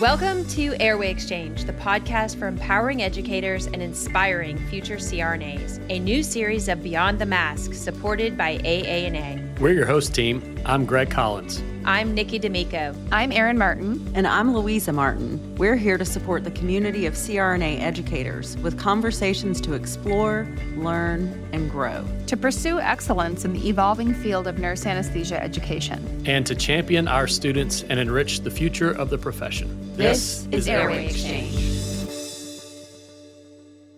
Welcome to Airway Exchange, the podcast for empowering educators and inspiring future CRNAs, a new series of Beyond the Mask supported by AA&A. We're your host team. I'm Greg Collins. I'm Nikki D'Amico. I'm Erin Martin. And I'm Louisa Martin. We're here to support the community of CRNA educators with conversations to explore, learn, and grow. To pursue excellence in the evolving field of nurse anesthesia education. And to champion our students and enrich the future of the profession. This is Airway Exchange.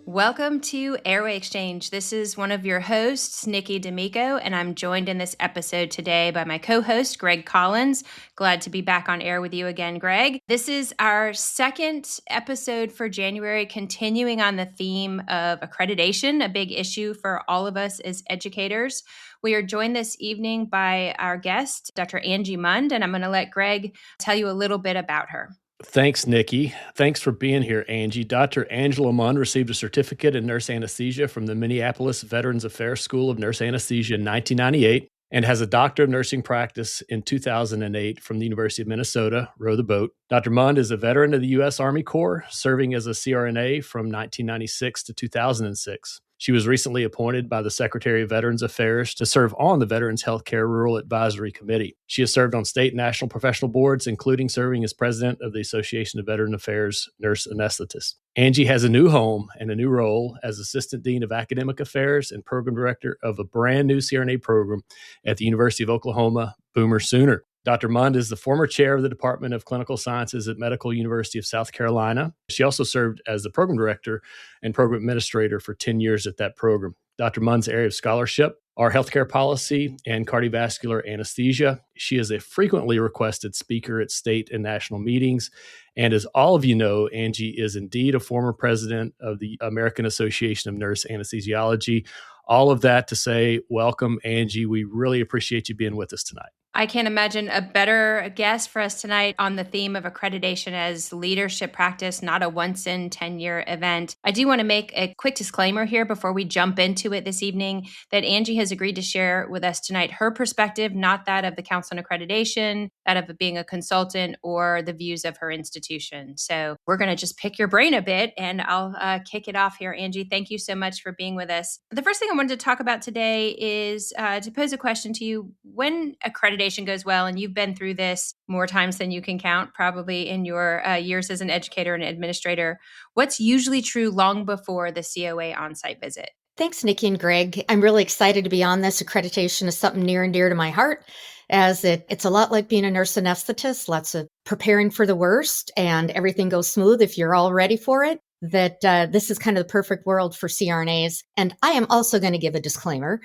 Welcome to Airway Exchange. This is one of your hosts, Nikki D'Amico, and I'm joined in this episode today by my co-host, Greg Collins. Glad to be back on air with you again, Greg. This is our second episode for January, continuing on the theme of accreditation, a big issue for all of us as educators. We are joined this evening by our guest, Dr. Angie Mund, and I'm going to let Greg tell you a little bit about her. Thanks, Nikki. Thanks for being here, Angie. Dr. Angela Mund received a certificate in nurse anesthesia from the Minneapolis Veterans Affairs School of Nurse Anesthesia in 1998 and has a doctor of nursing practice in 2008 from the University of Minnesota, row the boat. Dr. Mund is a veteran of the U.S. Army Corps, serving as a CRNA from 1996 to 2006. She was recently appointed by the Secretary of Veterans Affairs to serve on the Veterans Healthcare Rural Advisory Committee. She has served on state and national professional boards, including serving as president of the Association of Veteran Affairs Nurse Anesthetists. Angie has a new home and a new role as Assistant Dean of Academic Affairs and Program Director of a brand new CRNA program at the University of Oklahoma, Boomer Sooner. Dr. Mund is the former chair of the Department of Clinical Sciences at Medical University of South Carolina. She also served as the program director and program administrator for 10 years at that program. Dr. Mund's area of scholarship are healthcare policy and cardiovascular anesthesia. She is a frequently requested speaker at state and national meetings. And as all of you know, Angie is indeed a former president of the American Association of Nurse Anesthesiology. All of that to say, welcome, Angie. We really appreciate you being with us tonight. I can't imagine a better guest for us tonight on the theme of accreditation as leadership practice, not a once in 10-year event. I do want to make a quick disclaimer here before we jump into it this evening that Angie has agreed to share with us tonight her perspective, not that of the Council on Accreditation, that of being a consultant, or the views of her institution. So we're going to just pick your brain a bit, and I'll kick it off here. Angie, thank you so much for being with us. The first thing I wanted to talk about today is to pose a question to you. When accreditation goes well, and you've been through this more times than you can count, probably in your years as an educator and administrator, what's usually true long before the COA on-site visit? Thanks, Nikki and Greg. I'm really excited to be on this. Accreditation is something near and dear to my heart, as it's a lot like being a nurse anesthetist, lots of preparing for the worst, and everything goes smooth if you're all ready for it. That this is kind of the perfect world for CRNAs. And I am also going to give a disclaimer.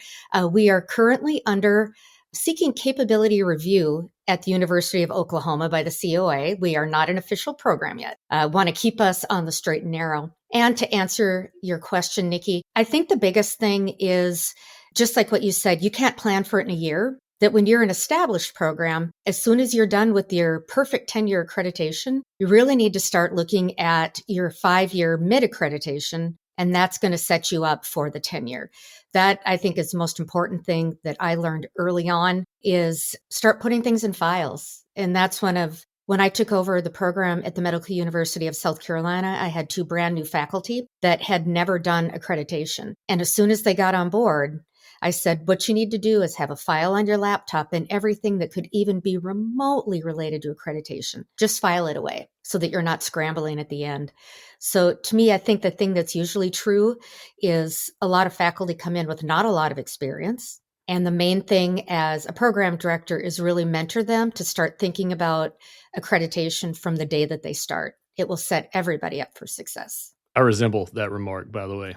We are currently seeking capability review at the University of Oklahoma by the COA. We are not an official program yet. I want to keep us on the straight and narrow. And to answer your question, Nikki, I think the biggest thing is, just like what you said, you can't plan for it in a year. That when you're an established program, as soon as you're done with your perfect 10-year accreditation, you really need to start looking at your 5-year mid-accreditation, and that's going to set you up for the 10-year. That, I think, is the most important thing that I learned early on, is start putting things in files. And that's when I took over the program at the Medical University of South Carolina, I had 2 brand new faculty that had never done accreditation. And as soon as they got on board, I said, what you need to do is have a file on your laptop and everything that could even be remotely related to accreditation. Just file it away so that you're not scrambling at the end. So to me, I think the thing that's usually true is a lot of faculty come in with not a lot of experience. And the main thing as a program director is really mentor them to start thinking about accreditation from the day that they start. It will set everybody up for success. I resemble that remark, by the way.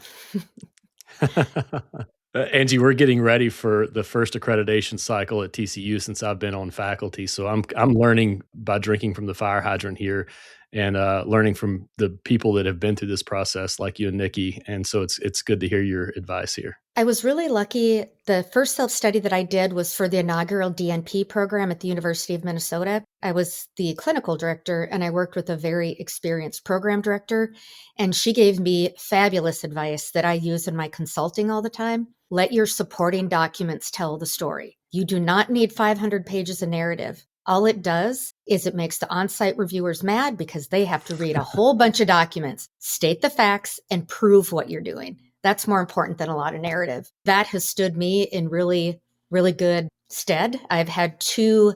Angie, we're getting ready for the first accreditation cycle at TCU since I've been on faculty. So I'm learning by drinking from the fire hydrant here and learning from the people that have been through this process like you and Nikki. And so it's good to hear your advice here. I was really lucky. The first self-study that I did was for the inaugural DNP program at the University of Minnesota. I was the clinical director and I worked with a very experienced program director. And she gave me fabulous advice that I use in my consulting all the time. Let your supporting documents tell the story. You do not need 500 pages of narrative. All it does is it makes the on-site reviewers mad because they have to read a whole bunch of documents, state the facts, and prove what you're doing. That's more important than a lot of narrative. That has stood me in really, really good stead. I've had 2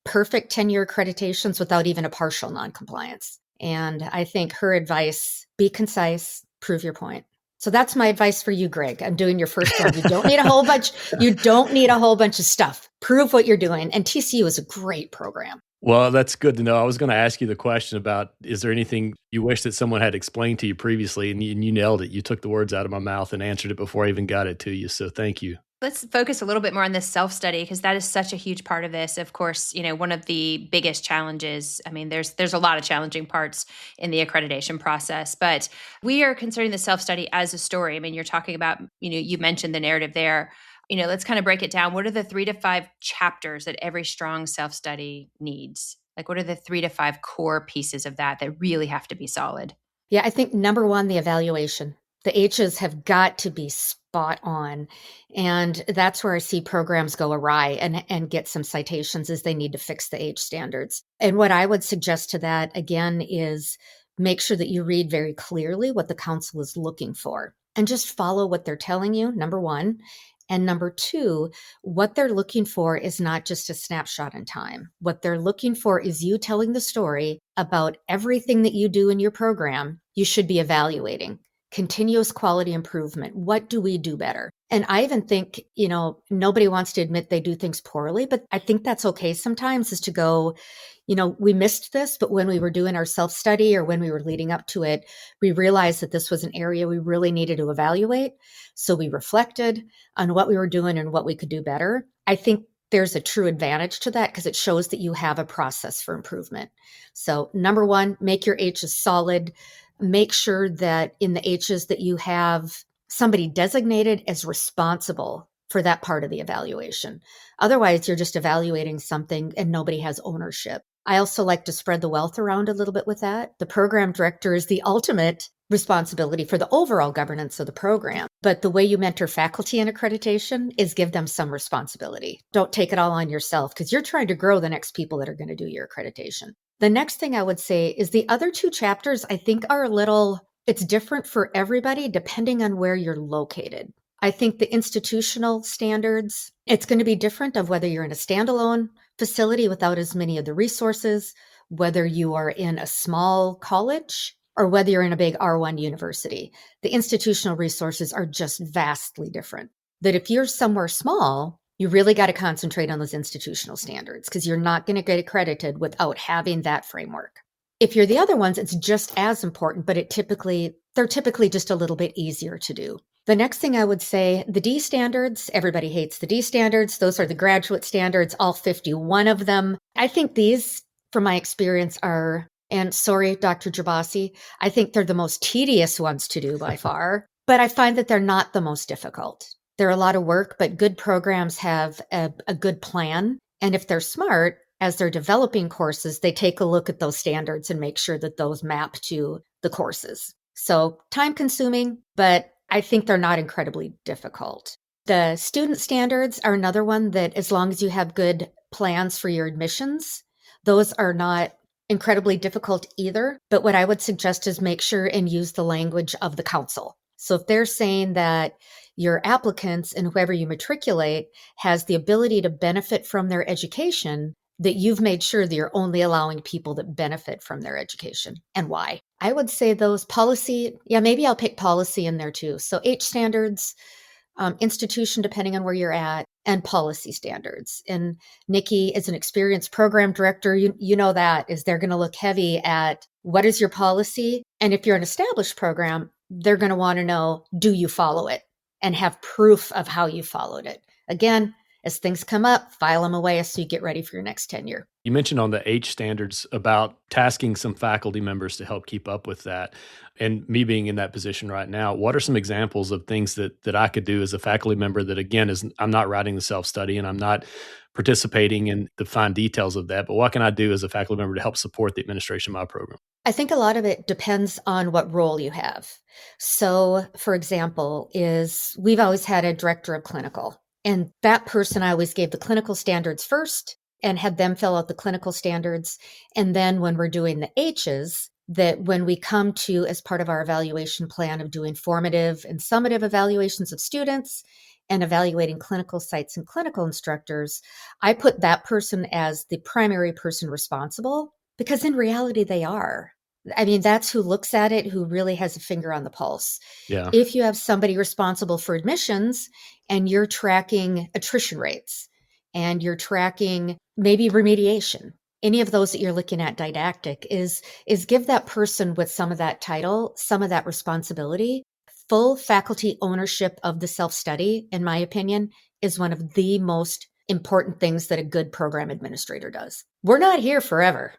perfect 10-year accreditations without even a partial noncompliance. And I think her advice, be concise, prove your point. So that's my advice for you, Greg. I'm doing your first one. You don't need a whole bunch. You don't need a whole bunch of stuff. Prove what you're doing. And TCU is a great program. Well, that's good to know. I was going to ask you the question about, is there anything you wish that someone had explained to you previously? And you nailed it. You took the words out of my mouth and answered it before I even got it to you. So thank you. Let's focus a little bit more on this self-study, because that is such a huge part of this. Of course, one of the biggest challenges, there's a lot of challenging parts in the accreditation process, but we are considering the self-study as a story. You're talking about, you mentioned the narrative there. Let's kind of break it down. What are the 3 to 5 chapters that every strong self-study needs? Like, what are the 3 to 5 core pieces of that really have to be solid? Yeah, I think number 1, the evaluation. The H's have got to be spot on. And that's where I see programs go awry and get some citations, as they need to fix the H standards. And what I would suggest to that, again, is make sure that you read very clearly what the council is looking for and just follow what they're telling you, number 1. And number 2, what they're looking for is not just a snapshot in time. What they're looking for is you telling the story about everything that you do in your program. You should be evaluating continuous quality improvement. What do we do better? And I even think, nobody wants to admit they do things poorly, but I think that's okay sometimes, is to go, we missed this, but when we were doing our self-study or when we were leading up to it, we realized that this was an area we really needed to evaluate. So we reflected on what we were doing and what we could do better. I think there's a true advantage to that because it shows that you have a process for improvement. So number 1, make your H's solid. Make sure that in the H's that you have somebody designated as responsible for that part of the evaluation. Otherwise, you're just evaluating something and nobody has ownership. I also like to spread the wealth around a little bit with that. The program director is the ultimate responsibility for the overall governance of the program. But the way you mentor faculty in accreditation is give them some responsibility. Don't take it all on yourself, because you're trying to grow the next people that are going to do your accreditation. The next thing I would say is the other 2 chapters, I think, are it's different for everybody depending on where you're located. I think the institutional standards, it's going to be different of whether you're in a standalone facility without as many of the resources, whether you are in a small college, or whether you're in a big R1 university. The institutional resources are just vastly different. That if you're somewhere small, you really got to concentrate on those institutional standards, because you're not going to get accredited without having that framework. If you're the other ones, it's just as important, but they're typically just a little bit easier to do. The next thing I would say, the D standards, everybody hates the D standards. Those are the graduate standards, all 51 of them. I think these, from my experience, and sorry, Dr. Jabasi, I think they're the most tedious ones to do by far, but I find that they're not the most difficult. They're a lot of work, but good programs have a good plan. And if they're smart, as they're developing courses, they take a look at those standards and make sure that those map to the courses. So time consuming, but I think they're not incredibly difficult. The student standards are another one that, as long as you have good plans for your admissions, those are not incredibly difficult either. But what I would suggest is make sure and use the language of the council. So if they're saying that your applicants and whoever you matriculate has the ability to benefit from their education, that you've made sure that you're only allowing people that benefit from their education, and why. I would say those policy, maybe I'll pick policy in there too. So H standards, institution, depending on where you're at, and policy standards. And Nikki, as an experienced program director, you know that is they're going to look heavy at what is your policy. And if you're an established program, they're going to want to know, do you follow it? And have proof of how you followed it. Again, as things come up, file them away so you get ready for your next tenure. You mentioned on the H standards about tasking some faculty members to help keep up with that. And me being in that position right now, what are some examples of things that I could do as a faculty member that, again, I'm not writing the self-study and I'm not participating in the fine details of that, but what can I do as a faculty member to help support the administration of my program? I think a lot of it depends on what role you have. So, for example, we've always had a director of clinical, and that person I always gave the clinical standards first. and had them fill out the clinical standards. And then when we're doing the H's, that when we come to, as part of our evaluation plan of doing formative and summative evaluations of students and evaluating clinical sites and clinical instructors, I put that person as the primary person responsible, because in reality, they are. I mean, that's who looks at it, who really has a finger on the pulse. Yeah. If you have somebody responsible for admissions and you're tracking attrition rates and you're tracking maybe remediation, any of those that you're looking at didactic, is give that person with some of that title, some of that responsibility. Full faculty ownership of the self-study, in my opinion, is one of the most important things that a good program administrator does. We're not here forever.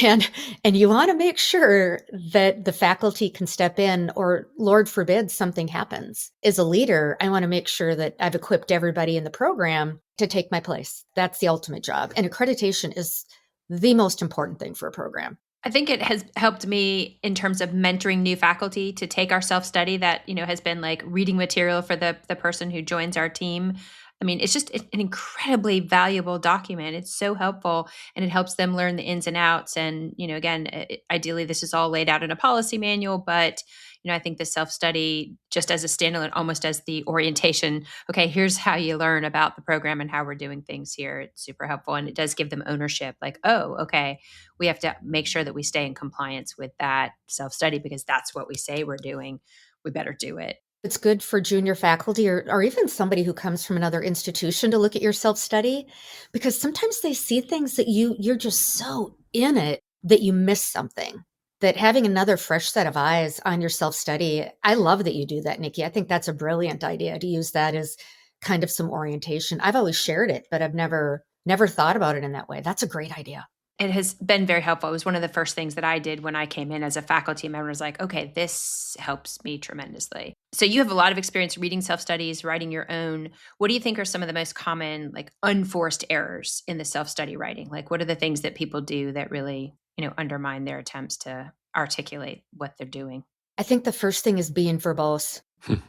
and you want to make sure that the faculty can step in, or Lord forbid something happens. As a leader, I want to make sure that I've equipped everybody in the program to take my place. That's the ultimate job. And accreditation is the most important thing for a program. I think it has helped me in terms of mentoring new faculty to take our self-study that, has been like reading material for the person who joins our team. I mean, it's just an incredibly valuable document. It's so helpful, and it helps them learn the ins and outs. And, again, ideally, this is all laid out in a policy manual, but, I think the self-study just as a standalone, almost as the orientation, okay, here's how you learn about the program and how we're doing things here. It's super helpful. And it does give them ownership, like, oh, okay, we have to make sure that we stay in compliance with that self-study because that's what we say we're doing. We better do it. It's good for junior faculty or even somebody who comes from another institution to look at your self-study, because sometimes they see things that you're just so in it that you miss something. That having another fresh set of eyes on your self-study, I love that you do that, Nikki. I think that's a brilliant idea to use that as kind of some orientation. I've always shared it, but I've never thought about it in that way. That's a great idea. It has been very helpful. It was one of the first things that I did when I came in as a faculty member. I was like, okay, this helps me tremendously. So you have a lot of experience reading self-studies, writing your own. What do you think are some of the most common, like, unforced errors in the self-study writing? Like, what are the things that people do that really, undermine their attempts to articulate what they're doing? I think the first thing is being verbose.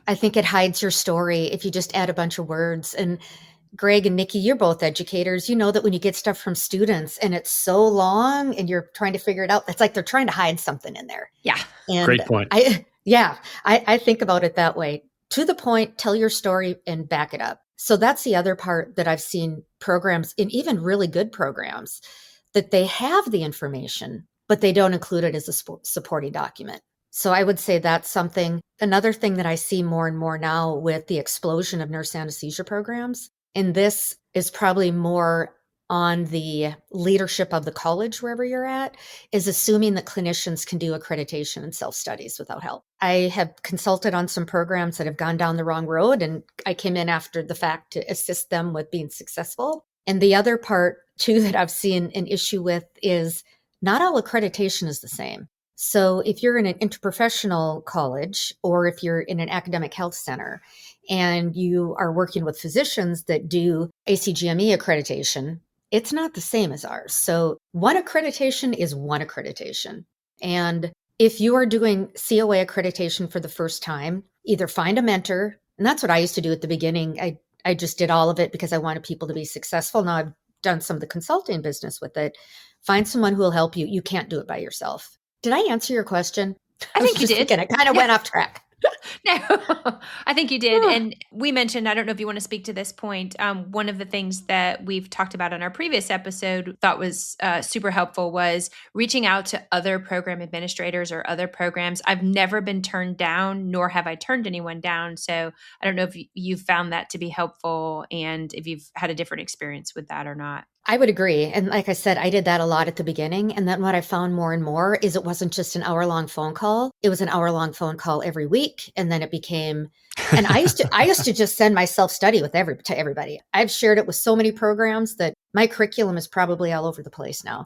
I think it hides your story if you just add a bunch of words. And Greg and Nikki, you're both educators. You know that when you get stuff from students and it's so long and you're trying to figure it out, it's like they're trying to hide something in there. Yeah. And great point. I think about it that way. To the point, tell your story and back it up. So that's the other part that I've seen programs, and even really good programs, that they have the information, but they don't include it as a supporting document. So I would say that's something. Another thing that I see more and more now with the explosion of nurse anesthesia programs, and this is probably more on the leadership of the college, wherever you're at, is assuming that clinicians can do accreditation and self-studies without help. I have consulted on some programs that have gone down the wrong road, and I came in after the fact to assist them with being successful. And the other part, too, that I've seen an issue with is not all accreditation is the same. So if you're in an interprofessional college, or if you're in an academic health center and you are working with physicians that do ACGME accreditation, it's not the same as ours. So one accreditation is one accreditation. And if you are doing COA accreditation for the first time, either find a mentor, and that's what I used to do at the beginning. I just did all of it because I wanted people to be successful. Now I've done some of the consulting business with it. Find someone who will help you. You can't do it by yourself. Did I answer your question? I think you did. I kind of went off track. No, I think you did. And we mentioned, I don't know if you want to speak to this point. One of the things that we've talked about on our previous episode thought was super helpful was reaching out to other program administrators or other programs. I've never been turned down, nor have I turned anyone down. So I don't know if you've found that to be helpful and if you've had a different experience with that or not. I would agree. And like I said, I did that a lot at the beginning. And then what I found more and more is it wasn't just an hour-long phone call. It was an hour-long phone call every week. And then it became, and I used to just send my self-study to everybody. I've shared it with so many programs that my curriculum is probably all over the place now.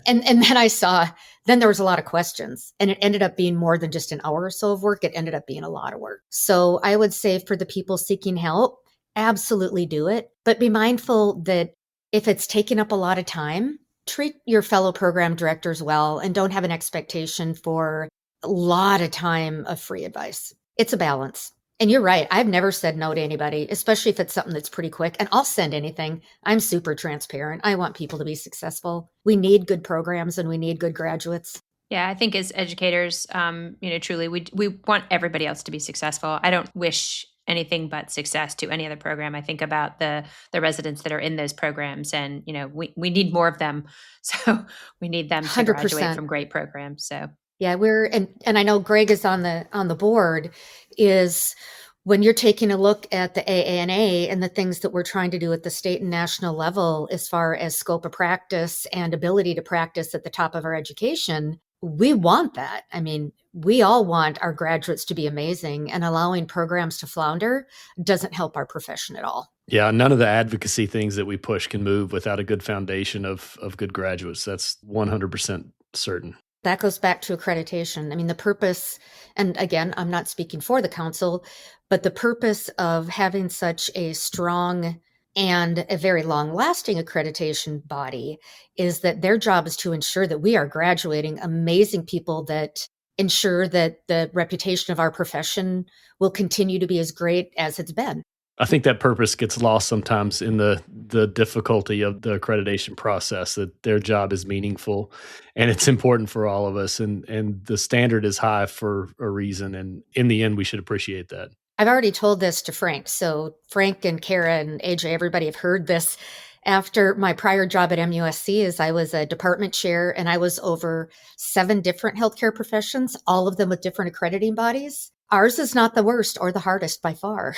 And then there was a lot of questions, and it ended up being more than just an hour or so of work. It ended up being a lot of work. So I would say for the people seeking help, absolutely do it, but be mindful that if it's taking up a lot of time, treat your fellow program directors well and don't have an expectation for a lot of time of free advice. It's a balance. And you're right. I've never said no to anybody, especially if it's something that's pretty quick. And I'll send anything. I'm super transparent. I want people to be successful. We need good programs and we need good graduates. Yeah, I think as educators, truly, we want everybody else to be successful. I don't wish anything but success to any other program. I think about the residents that are in those programs, and we need more of them. So we need them to graduate 100%. from great programs. So Yeah, and I know Greg is on the board, is when you're taking a look at the AANA and the things that we're trying to do at the state and national level as far as scope of practice and ability to practice at the top of our education, we want that. I mean, we all want our graduates to be amazing, and allowing programs to flounder doesn't help our profession at all. Yeah, none of the advocacy things that we push can move without a good foundation of good graduates. That's 100% certain. That goes back to accreditation. I mean, the purpose, and again, I'm not speaking for the council, but the purpose of having such a strong and a very long lasting accreditation body is that their job is to ensure that we are graduating amazing people that ensure that the reputation of our profession will continue to be as great as it's been. I think that purpose gets lost sometimes in the difficulty of the accreditation process, that their job is meaningful and it's important for all of us, and the standard is high for a reason, and in the end we should appreciate that. I've already told this to Frank. So Frank and Kara and AJ, everybody have heard this. After my prior job at MUSC, is I was a department chair and I was over 7 different healthcare professions, all of them with different accrediting bodies. Ours is not the worst or the hardest by far.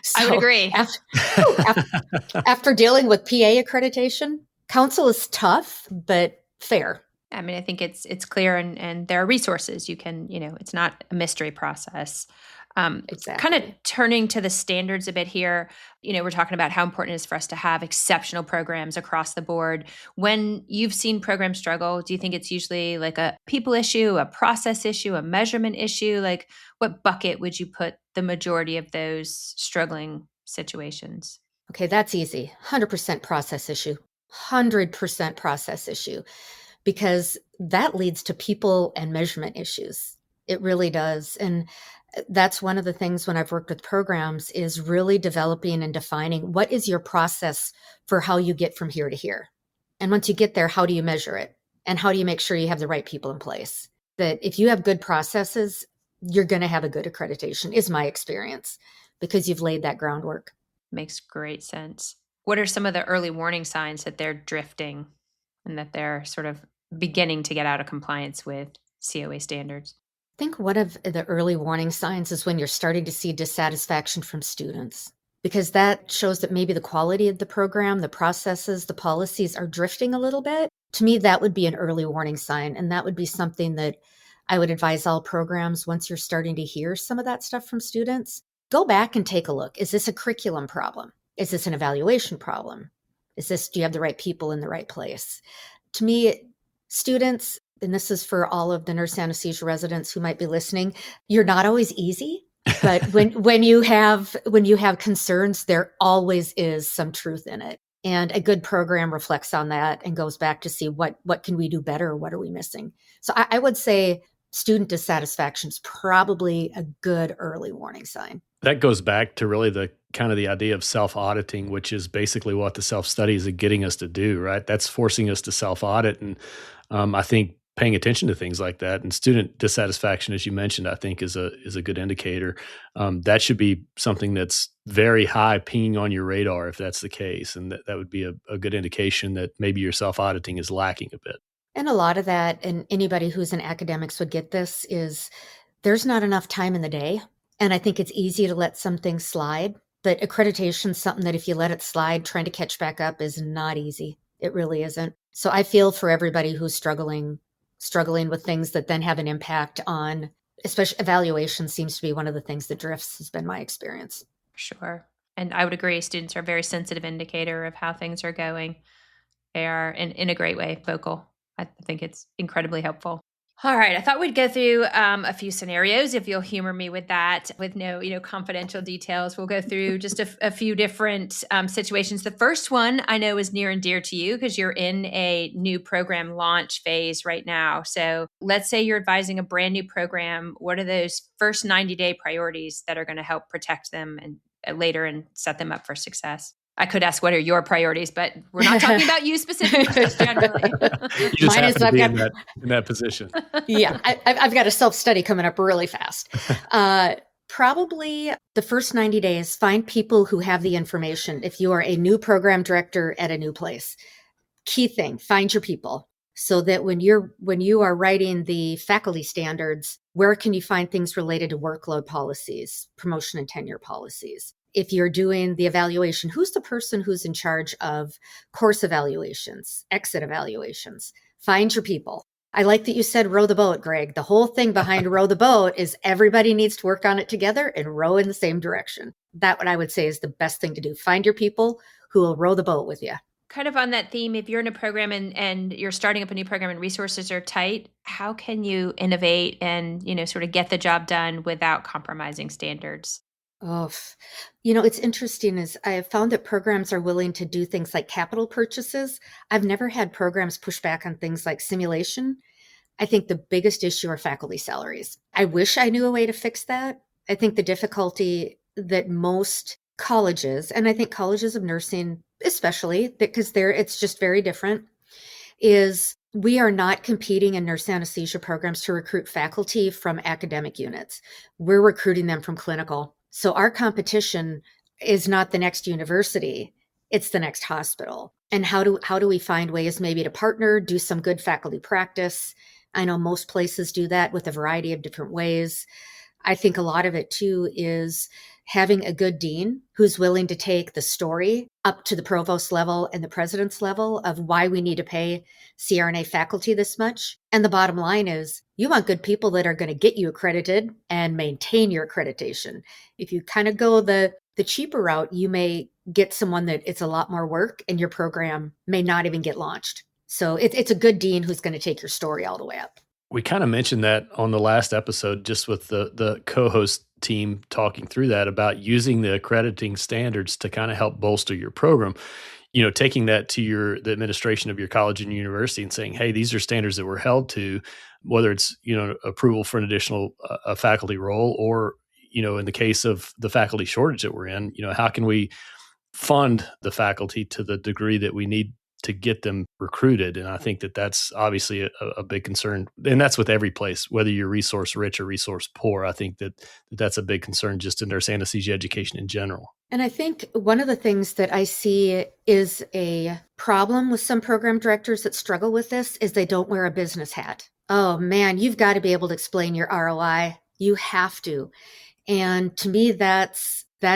So I would agree. After dealing with PA accreditation, council is tough, but fair. I mean, I think it's clear, and there are resources. You can, it's not a mystery process. Exactly. Kind of turning to the standards a bit here, we're talking about how important it is for us to have exceptional programs across the board. When you've seen programs struggle, do you think it's usually like a people issue, a process issue, a measurement issue? Like, what bucket would you put the majority of those struggling situations? Okay, that's easy. 100% process issue. 100% process issue. Because that leads to people and measurement issues. It really does. And that's one of the things when I've worked with programs is really developing and defining what is your process for how you get from here to here. And once you get there, how do you measure it? And how do you make sure you have the right people in place? That if you have good processes, you're going to have a good accreditation, is my experience, because you've laid that groundwork. Makes great sense. What are some of the early warning signs that they're drifting and that they're sort of beginning to get out of compliance with COA standards? I think one of the early warning signs is when you're starting to see dissatisfaction from students, because that shows that maybe the quality of the program, the processes, the policies are drifting a little bit. To me, that would be an early warning sign. And that would be something that I would advise all programs, once you're starting to hear some of that stuff from students, go back and take a look. Is this a curriculum problem? Is this an evaluation problem? Do you have the right people in the right place? To me, students, and this is for all of the nurse anesthesia residents who might be listening, you're not always easy, but when you have concerns, there always is some truth in it. And a good program reflects on that and goes back to see what can we do better, what are we missing? So I would say student dissatisfaction is probably a good early warning sign. That goes back to really the kind of the idea of self-auditing, which is basically what the self-studies are getting us to do, right? That's forcing us to self-audit. And I think paying attention to things like that and student dissatisfaction, as you mentioned, I think is a good indicator. That should be something that's very high pinging on your radar if that's the case. And that would be a good indication that maybe your self-auditing is lacking a bit. And a lot of that, and anybody who's in academics would get this, is there's not enough time in the day. And I think it's easy to let some things slide, but accreditation is something that if you let it slide, trying to catch back up is not easy. It really isn't. So I feel for everybody who's struggling with things that then have an impact on, especially evaluation seems to be one of the things that drifts, has been my experience. Sure. And I would agree, students are a very sensitive indicator of how things are going. They are, in a great way, vocal. I think it's incredibly helpful. All right. I thought we'd go through a few scenarios, if you'll humor me with that, with no, confidential details. We'll go through just a few different situations. The first one I know is near and dear to you because you're in a new program launch phase right now. So let's say you're advising a brand new program. What are those first 90-day priorities that are going to help protect them and later and set them up for success? I could ask what are your priorities, but we're not talking about you specifically, just generally. You just Mine happen is to I've be got in that position. yeah, I've got a self-study coming up really fast. Probably the first 90 days, find people who have the information. If you are a new program director at a new place, key thing, find your people so that when you are writing the faculty standards, where can you find things related to workload policies, promotion and tenure policies? If you're doing the evaluation, who's the person who's in charge of course evaluations, exit evaluations? Find your people. I like that you said row the boat, Greg. The whole thing behind row the boat is everybody needs to work on it together and row in the same direction. That what I would say is the best thing to do. Find your people who will row the boat with you. Kind of on that theme, if you're in a program and you're starting up a new program and resources are tight, how can you innovate and, sort of get the job done without compromising standards? Oh, it's interesting is I have found that programs are willing to do things like capital purchases. I've never had programs push back on things like simulation. I think the biggest issue are faculty salaries. I wish I knew a way to fix that. I think the difficulty that most colleges, and I think colleges of nursing especially, because it's just very different, is we are not competing in nurse anesthesia programs to recruit faculty from academic units. We're recruiting them from clinical. So our competition is not the next university, it's the next hospital. And how do we find ways maybe to partner, do some good faculty practice? I know most places do that with a variety of different ways. I think a lot of it too is having a good dean who's willing to take the story up to the provost level and the president's level of why we need to pay CRNA faculty this much. And the bottom line is you want good people that are going to get you accredited and maintain your accreditation. If you kind of go the cheaper route, you may get someone that it's a lot more work and your program may not even get launched. So it's a good dean who's going to take your story all the way up. We kind of mentioned that on the last episode, just with the co-host team talking through that about using the accrediting standards to kind of help bolster your program. Taking that to the administration of your college and university and saying, hey, these are standards that we're held to, whether it's, approval for an additional faculty role or, in the case of the faculty shortage that we're in, how can we fund the faculty to the degree that we need to get them recruited? And I think that that's obviously a big concern. And that's with every place, whether you're resource rich or resource poor. I think that's a big concern just in nurse anesthesia education in general. And I think one of the things that I see is a problem with some program directors that struggle with this is they don't wear a business hat. Oh man, you've got to be able to explain your ROI. You have to. And to me, that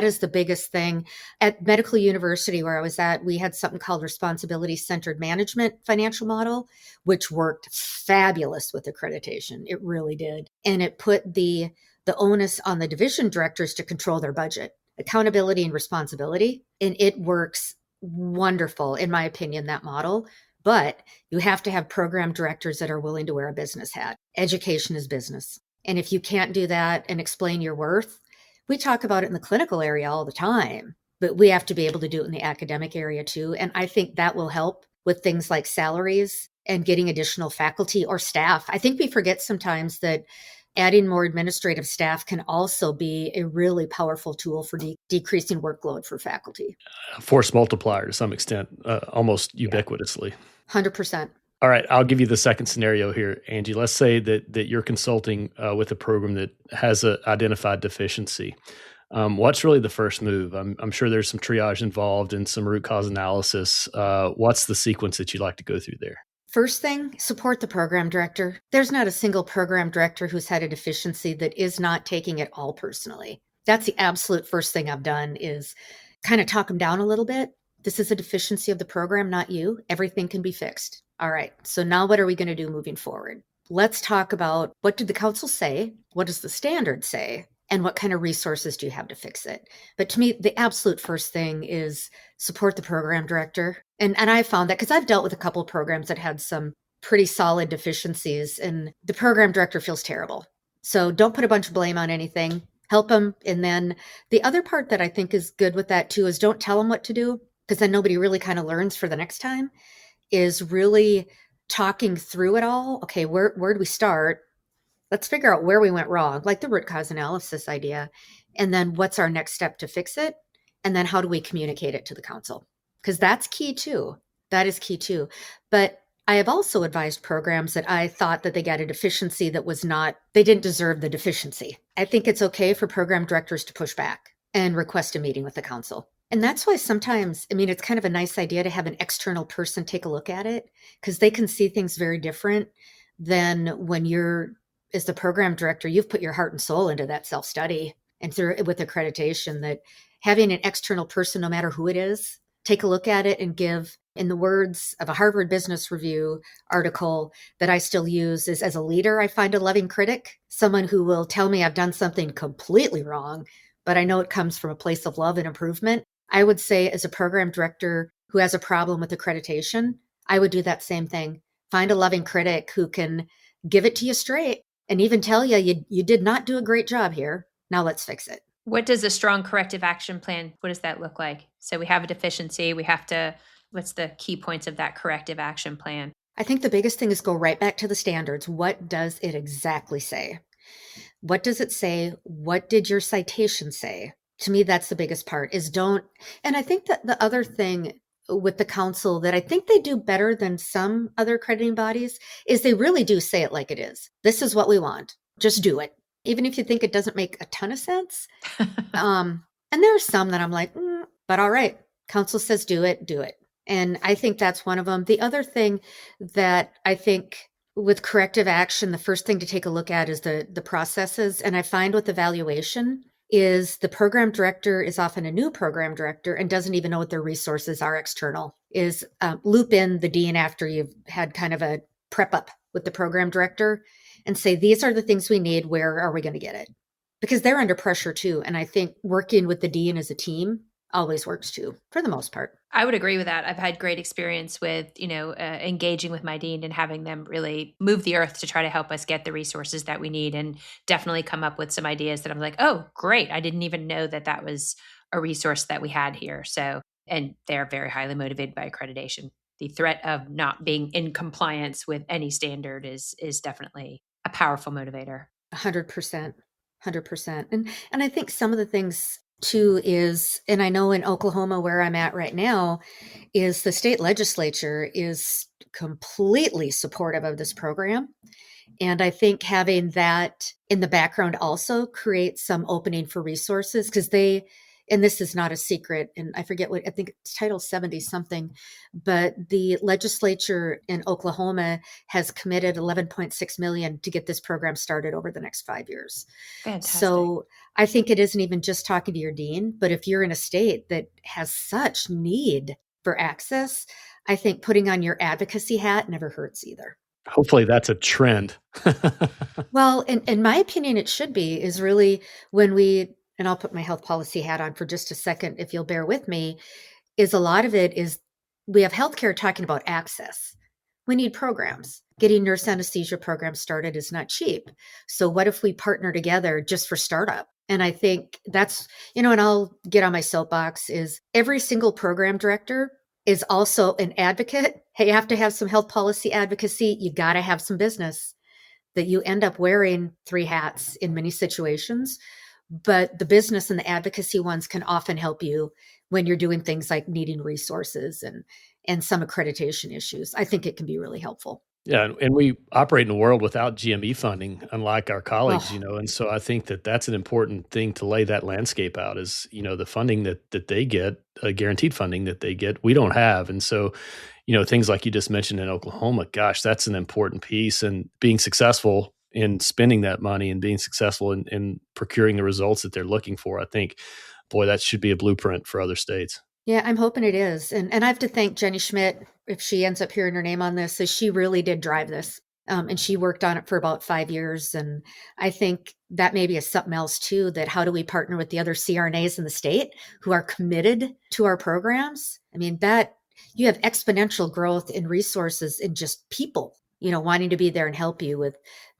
is the biggest thing. At Medical University, where I was at, we had something called responsibility-centered management financial model, which worked fabulous with accreditation. It really did. And it put the onus on the division directors to control their budget, accountability and responsibility. And it works wonderful, in my opinion, that model. But you have to have program directors that are willing to wear a business hat. Education is business. And if you can't do that and explain your worth, we talk about it in the clinical area all the time, but we have to be able to do it in the academic area too. And I think that will help with things like salaries and getting additional faculty or staff. I think we forget sometimes that adding more administrative staff can also be a really powerful tool for decreasing workload for faculty. Force multiplier to some extent, almost ubiquitously. 100%. All right, I'll give you the second scenario here, Angie. Let's say that you're consulting with a program that has an identified deficiency. What's really the first move? I'm sure there's some triage involved and some root cause analysis. What's the sequence that you'd like to go through there? First thing, support the program director. There's not a single program director who's had a deficiency that is not taking it all personally. That's the absolute first thing I've done is kind of talk them down a little bit. This is a deficiency of the program, not you. Everything can be fixed. All right, so now what are we going to do moving forward? Let's talk about what did the council say? What does the standard say? And what kind of resources do you have to fix it? But to me, the absolute first thing is support the program director. And I found that because I've dealt with a couple of programs that had some pretty solid deficiencies, and the program director feels terrible. So don't put a bunch of blame on anything. Help them. And then the other part that I think is good with that too is don't tell them what to do, because then nobody really kind of learns for the next time, is really talking through it all. Okay, where do we start? Let's figure out where we went wrong, like the root cause analysis idea. And then what's our next step to fix it? And then how do we communicate it to the council? Because that's key too. That is key too. But I have also advised programs that I thought that they got a deficiency that was not, they didn't deserve the deficiency. I think it's okay for program directors to push back and request a meeting with the council. And that's why sometimes, I mean, it's kind of a nice idea to have an external person take a look at it, because they can see things very different than when you're, as the program director, you've put your heart and soul into that self-study. And through with accreditation, that having an external person, no matter who it is, take a look at it and give, in the words of a Harvard Business Review article that I still use, is as a leader, I find a loving critic, someone who will tell me I've done something completely wrong, but I know it comes from a place of love and improvement. I would say as a program director who has a problem with accreditation, I would do that same thing. Find a loving critic who can give it to you straight and even tell you, you did not do a great job here. Now let's fix it. What does a strong corrective action plan, what does that look like? So we have a deficiency, we have to, what's the key points of that corrective action plan? I think the biggest thing is go right back to the standards. What does it exactly say? What does it say? What did your citation say? To me, that's the biggest part, is don't, and I think that the other thing with the council that I think they do better than some other accrediting bodies is they really do say it like it is. This is what we want. Just do it. Even if you think it doesn't make a ton of sense. And there are some that I'm like, but all right, council says do it, do it. And I think that's one of them. The other thing that I think with corrective action, the first thing to take a look at is the processes. And I find with evaluation is the program director is often a new program director and doesn't even know what their resources are external, is loop in the dean after you've had kind of a prep up with the program director and say, these are the things we need. Where are we going to get it? Because they're under pressure too. And I think working with the dean as a team always works too, for the most part. I would agree with that. I've had great experience with, engaging with my dean and having them really move the earth to try to help us get the resources that we need, and definitely come up with some ideas that I'm like, oh, great. I didn't even know that was a resource that we had here. So, and they're very highly motivated by accreditation. The threat of not being in compliance with any standard is definitely a powerful motivator. 100%. 100%. And I think some of the things too is, and I know in Oklahoma where I'm at right now, is the state legislature is completely supportive of this program. And I think having that in the background also creates some opening for resources, because and this is not a secret, and I forget what, I think it's Title 70 something, but the legislature in Oklahoma has committed $11.6 million to get this program started over the next 5 years. Fantastic. So I think it isn't even just talking to your dean, but if you're in a state that has such need for access, I think putting on your advocacy hat never hurts either. Hopefully that's a trend. Well, in my opinion, it should be, is really when and I'll put my health policy hat on for just a second, if you'll bear with me, is a lot of it is we have healthcare talking about access. We need programs. Getting nurse anesthesia programs started is not cheap. So what if we partner together just for startup? And I think that's, and I'll get on my soapbox, is every single program director is also an advocate. Hey, you have to have some health policy advocacy. You got to have some business, that you end up wearing 3 hats in many situations. But the business and the advocacy ones can often help you when you're doing things like needing resources and some accreditation issues. I think it can be really helpful. Yeah, and we operate in a world without GME funding, unlike our colleagues, and so I think that's an important thing to lay that landscape out, is, the funding that they get, guaranteed funding that they get, we don't have. And so, things like you just mentioned in Oklahoma, gosh, that's an important piece, and being successful in spending that money and being successful in procuring the results that they're looking for, I think, boy, that should be a blueprint for other states. Yeah, I'm hoping it is. And I have to thank Jenny Schmidt, if she ends up hearing her name on this, is she really did drive this. And she worked on it for about 5 years. And I think that maybe is something else too, that how do we partner with the other CRNAs in the state who are committed to our programs? I mean, that you have exponential growth in resources in just people. wanting to be there and help you with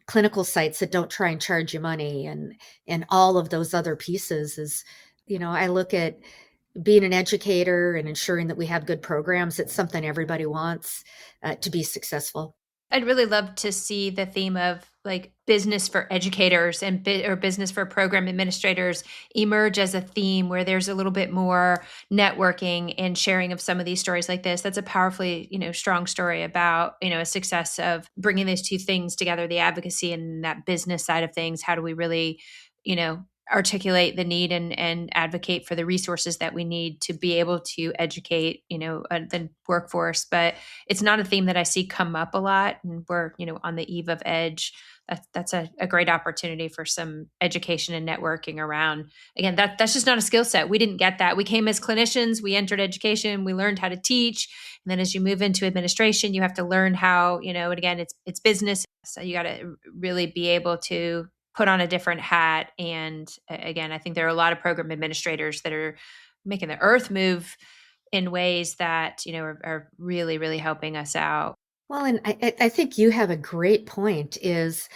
clinical sites that don't try and charge you money and all of those other pieces is, I look at being an educator and ensuring that we have good programs. It's something everybody wants to be successful. I'd really love to see the theme of like business for educators and or business for program administrators emerge as a theme where there's a little bit more networking and sharing of some of these stories like this. That's a powerfully, strong story about, a success of bringing those two things together, the advocacy and that business side of things. How do we really, articulate the need and advocate for the resources that we need to be able to educate, the workforce. But it's not a theme that I see come up a lot. And we're, on the eve of Edge. That's a great opportunity for some education and networking around. Again, that's just not a skill set. We didn't get that. We came as clinicians, we entered education, we learned how to teach. And then as you move into administration, you have to learn how, and again, it's business. So you got to really be able to put on a different hat. And again, I think there are a lot of program administrators that are making the earth move in ways that, are really, really helping us out. Well, and I think you have a great point is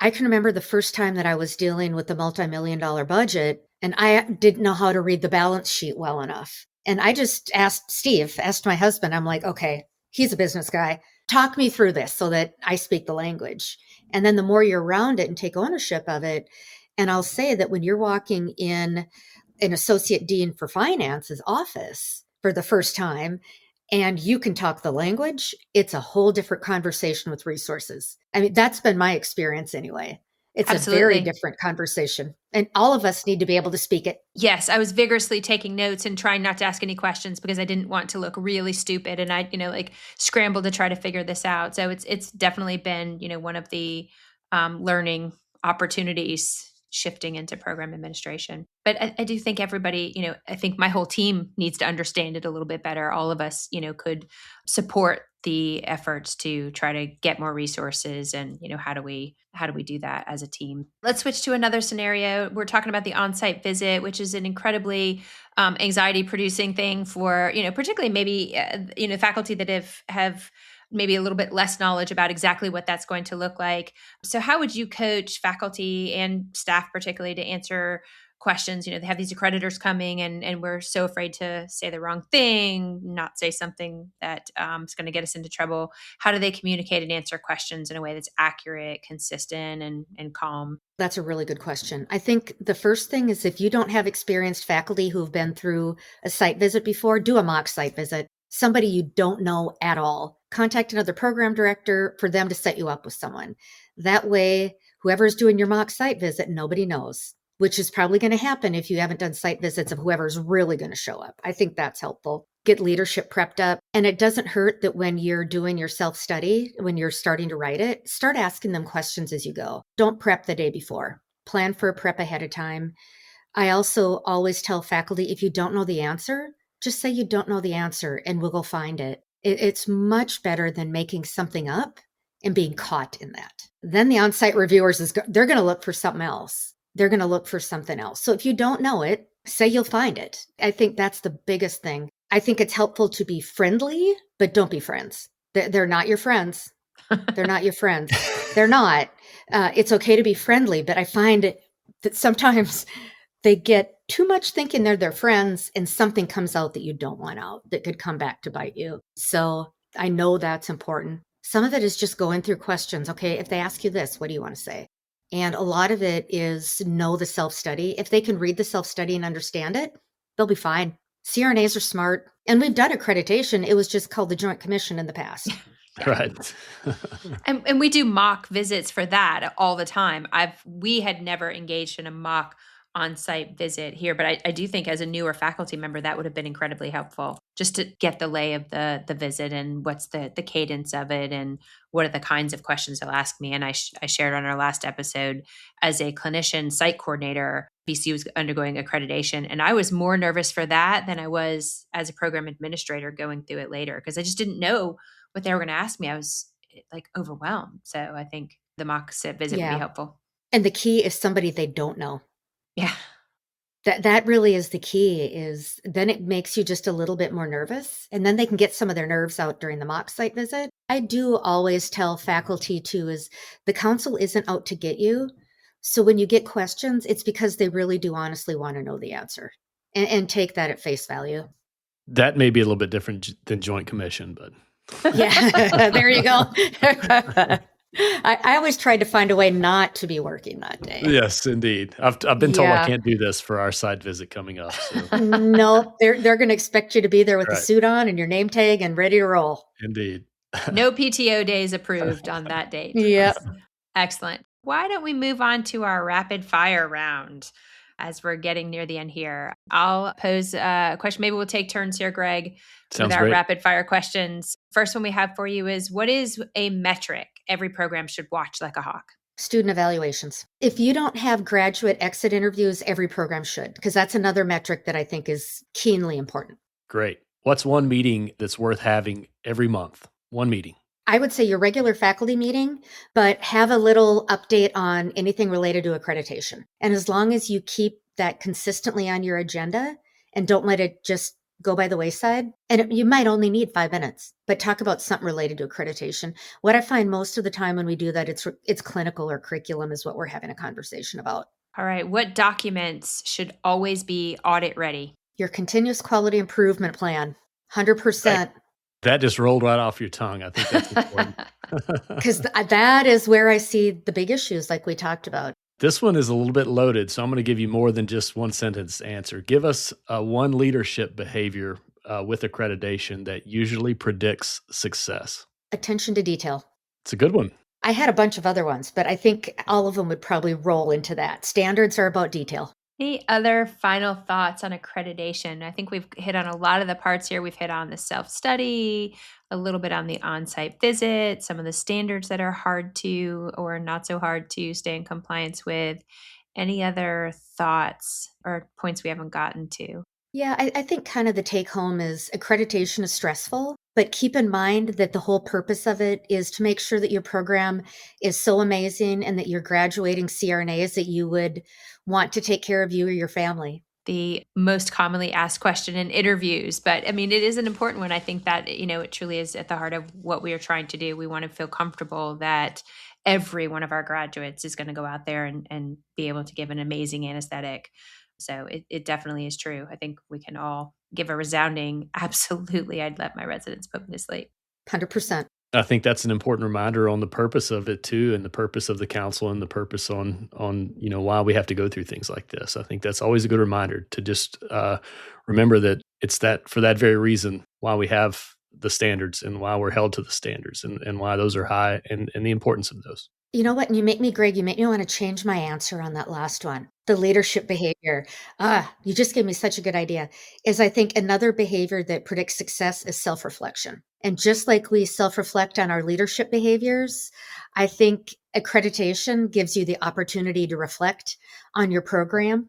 I can remember the first time that I was dealing with the multi-million-dollar budget and I didn't know how to read the balance sheet well enough. And I just asked my husband, I'm like, okay, he's a business guy. Talk me through this so that I speak the language. And then the more you're around it and take ownership of it, and I'll say that when you're walking in an associate dean for finance's office for the first time, and you can talk the language, it's a whole different conversation with resources. I mean, that's been my experience anyway. It's Absolutely. a very different conversation. And all of us need to be able to speak it. Yes, I was vigorously taking notes and trying not to ask any questions because I didn't want to look really stupid. And I, scrambled to try to figure this out. So it's definitely been, one of the learning opportunities shifting into program administration. But I do think everybody, I think my whole team needs to understand it a little bit better. All of us, could support the efforts to try to get more resources and, how do we do that as a team? Let's switch to another scenario. We're talking about the on-site visit, which is an incredibly anxiety producing thing for, particularly maybe, faculty that have maybe a little bit less knowledge about exactly what that's going to look like. So how would you coach faculty and staff particularly to answer questions? They have these accreditors coming and we're so afraid to say the wrong thing, not say something that is going to get us into trouble. How do they communicate and answer questions in a way that's accurate, consistent, and calm? That's a really good question. I think the first thing is if you don't have experienced faculty who've been through a site visit before, do a mock site visit. Somebody you don't know at all. Contact another program director for them to set you up with someone. That way, whoever's doing your mock site visit, nobody knows, which is probably going to happen if you haven't done site visits of whoever's really going to show up. I think that's helpful. Get leadership prepped up. And it doesn't hurt that when you're doing your self-study, when you're starting to write it, start asking them questions as you go. Don't prep the day before. Plan for a prep ahead of time. I also always tell faculty, if you don't know the answer, just say you don't know the answer and we'll go find it. It's much better than making something up and being caught in that. Then the on-site reviewers, they're going to look for something else. They're going to look for something else. So if you don't know it, say you'll find it. I think that's the biggest thing. I think it's helpful to be friendly, but don't be friends. They're not your friends. They're not your friends. They're not. It's okay to be friendly, but I find that sometimes they get too much thinking they're their friends and something comes out that you don't want out that could come back to bite you. So I know that's important. Some of it is just going through questions. Okay, if they ask you this, what do you want to say? And a lot of it is know the self-study. If they can read the self-study and understand it, they'll be fine. CRNAs are smart. And we've done accreditation. It was just called the Joint Commission in the past. Right. and we do mock visits for that all the time. We had never engaged in a mock on-site visit here, but I do think as a newer faculty member, that would have been incredibly helpful just to get the lay of the visit and what's the cadence of it and what are the kinds of questions they'll ask me. And I shared on our last episode as a clinician site coordinator, BC was undergoing accreditation. And I was more nervous for that than I was as a program administrator going through it later because I just didn't know what they were going to ask me. I was like overwhelmed. So I think the mock visit would be helpful. And the key is somebody they don't know. Yeah. That really is the key, is then it makes you just a little bit more nervous, and then they can get some of their nerves out during the mock site visit. I do always tell faculty too, is the council isn't out to get you. So when you get questions, it's because they really do honestly want to know the answer, and take that at face value. That may be a little bit different than Joint Commission, but Yeah, there you go. I always tried to find a way not to be working that day. yes, indeed. I've been told I Yeah. can't do this for our side visit coming up. So. No, they're going to expect you to be there with the Right. suit on and your name tag and ready to roll. Indeed. No PTO days approved on that date. Yep. Excellent. Why don't we move on to our rapid fire round as we're getting near the end here? I'll pose a question. Maybe we'll take turns here, Greg, Sounds with our great. rapid fire questions. First one we have for you is, what is a metric every program should watch like a hawk? Student evaluations. If you don't have graduate exit interviews, every program should, because that's another metric that I think is keenly important. Great. What's one meeting that's worth having every month? One meeting. I would say your regular faculty meeting, but have a little update on anything related to accreditation. And as long as you keep that consistently on your agenda and don't let it just go by the wayside, and you might only need 5 minutes, but talk about something related to accreditation. What I find most of the time when we do that, it's clinical or curriculum is what we're having a conversation about. All right. What documents should always be audit ready? Your continuous quality improvement plan, 100%. That just rolled right off your tongue. I think that's important. Because that is where I see the big issues like we talked about. This one is a little bit loaded, so I'm going to give you more than just one sentence answer. Give us one leadership behavior with accreditation that usually predicts success. Attention to detail. It's a good one. I had a bunch of other ones, but I think all of them would probably roll into that. Standards are about detail. Any other final thoughts on accreditation? I think we've hit on a lot of the parts here. We've hit on the self-study, a little bit on the on-site visit, some of the standards that are hard to or not so hard to stay in compliance with. Any other thoughts or points we haven't gotten to? Yeah, I think kind of the take home is accreditation is stressful, but keep in mind that the whole purpose of it is to make sure that your program is so amazing and that you're graduating CRNAs that you would want to take care of you or your family. The most commonly asked question in interviews, but I mean, it is an important one. I think that, it truly is at the heart of what we are trying to do. We want to feel comfortable that every one of our graduates is going to go out there and be able to give an amazing anesthetic. So it definitely is true. I think we can all give a resounding, absolutely, I'd let my residents put me to sleep. 100%. I think that's an important reminder on the purpose of it too, and the purpose of the council, and the purpose on why we have to go through things like this. I think that's always a good reminder to just remember that it's that for that very reason why we have the standards and why we're held to the standards and why those are high and the importance of those. You know what? And you make me want to change my answer on that last one. The leadership behavior. You just gave me such a good idea. Is I think another behavior that predicts success is self-reflection. And just like we self-reflect on our leadership behaviors, I think accreditation gives you the opportunity to reflect on your program,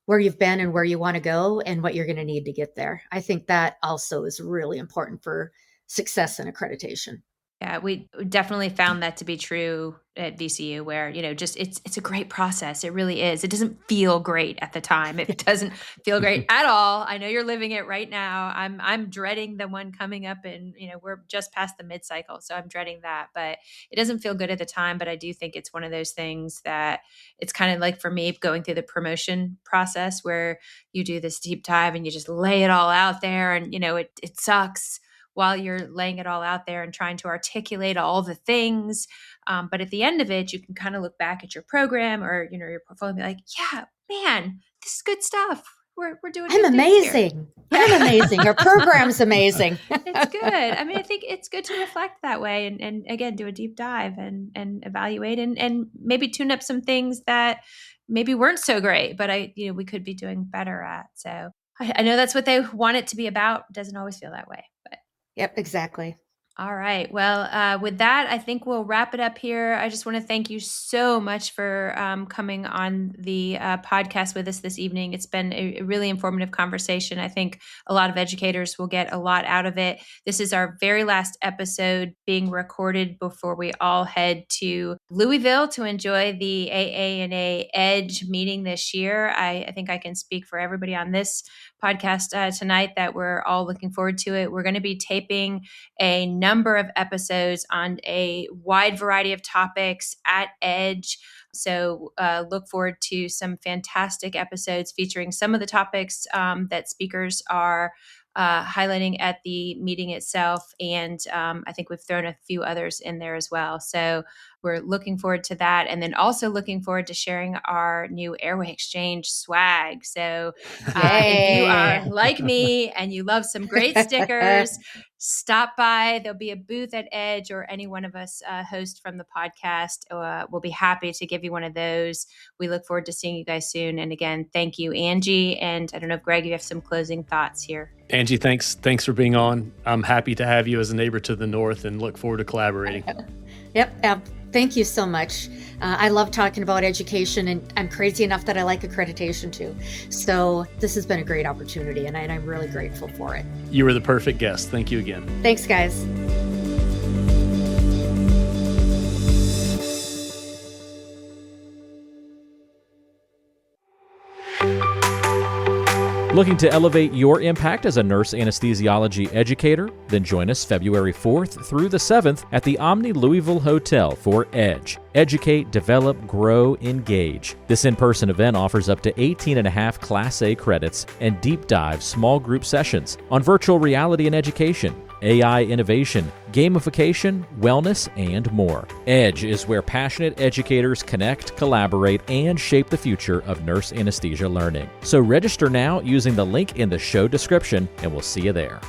where you've been and where you want to go and what you're going to need to get there. I think that also is really important for success in accreditation. Yeah, we definitely found that to be true at VCU, where, just it's a great process. It really is. It doesn't feel great at the time. It doesn't feel great at all. I know you're living it right now. I'm dreading the one coming up, and we're just past the mid-cycle, so I'm dreading that. But it doesn't feel good at the time. But I do think it's one of those things that it's kind of like for me going through the promotion process, where you do this deep dive and you just lay it all out there, and it sucks while you're laying it all out there and trying to articulate all the things. But at the end of it, you can kind of look back at your program or, your portfolio and be like, yeah, man, this is good stuff. We're doing I'm good things here. amazing. I'm amazing. Our program's amazing. It's good. I mean, I think it's good to reflect that way and again, do a deep dive and evaluate and maybe tune up some things that maybe weren't so great, but we could be doing better at. So I know that's what they want it to be about. It doesn't always feel that way, but. Yep, exactly. All right. Well, with that, I think we'll wrap it up here. I just want to thank you so much for coming on the podcast with us this evening. It's been a really informative conversation. I think a lot of educators will get a lot out of it. This is our very last episode being recorded before we all head to Louisville to enjoy the AANA Edge meeting this year. I think I can speak for everybody on this podcast tonight that we're all looking forward to it. We're going to be taping a number of episodes on a wide variety of topics at Edge. So look forward to some fantastic episodes featuring some of the topics that speakers are highlighting at the meeting itself. And I think we've thrown a few others in there as well. So we're looking forward to that. And then also looking forward to sharing our new Airway Exchange swag. So if you are like me and you love some great stickers, stop by. There'll be a booth at Edge, or any one of us host from the podcast. We'll be happy to give you one of those. We look forward to seeing you guys soon. And again, thank you, Angie. And I don't know if Greg, you have some closing thoughts here. Angie, thanks for being on. I'm happy to have you as a neighbor to the north and look forward to collaborating. Yep. Thank you so much. I love talking about education, and I'm crazy enough that I like accreditation too. So this has been a great opportunity, and I'm really grateful for it. You were the perfect guest. Thank you again. Thanks, guys. Looking to elevate your impact as a nurse anesthesiology educator? Then join us February 4th through the 7th at the Omni Louisville Hotel for EDGE. Educate, develop, grow, engage. This in-person event offers up to 18.5 Class A credits and deep dive small group sessions on virtual reality and education, AI innovation, gamification, wellness, and more. EDGE is where passionate educators connect, collaborate, and shape the future of nurse anesthesia learning. So register now using the link in the show description, and we'll see you there.